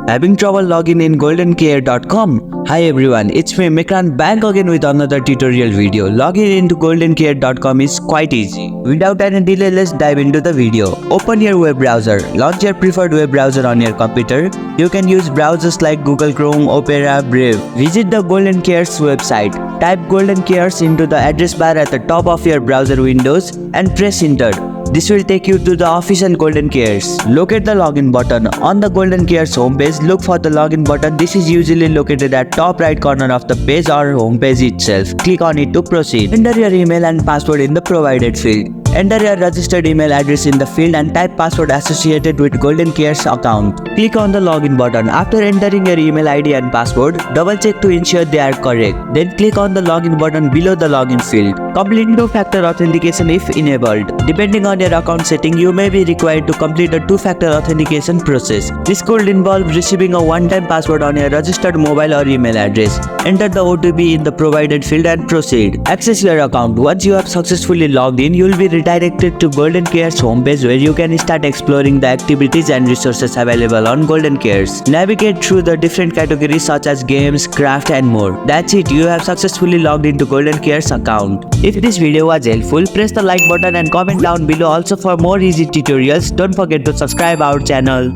Having trouble logging in GoldenCare.com? Hi everyone, it's me Mikran back again with another tutorial video. Logging into GoldenCare.com is quite easy. Without any delay, let's dive into the video. Open your web browser. Launch your preferred web browser on your computer. You can use browsers like Google Chrome, Opera, Brave. Visit the GoldenCares website. Type GoldenCares into the address bar at the top of your browser windows and press enter. This will take you to the official GoldenCares. Locate the login button. On the GoldenCares homepage, look for the login button. This is usually located at top right corner of the page or homepage itself. Click on it to proceed. Enter your email and password in the provided field. Enter your registered email address in the field and type password associated with GoldenCares account. Click on the login button. After entering your email ID and password, double check to ensure they are correct. Then click on the login button below the login field. Complete two-factor authentication if enabled. Depending on your account setting, you may be required to complete a two-factor authentication process. This could involve receiving a one-time password on your registered mobile or email address. Enter the OTP in the provided field and proceed. Access your account. Once you have successfully logged in, you will be redirected to GoldenCares homepage where you can start exploring the activities and resources available on GoldenCares. Navigate through the different categories such as games, craft and more. That's it, you have successfully logged into GoldenCares account. If this video was helpful, press the like button and comment down below. Also for more easy tutorials, don't forget to subscribe our channel.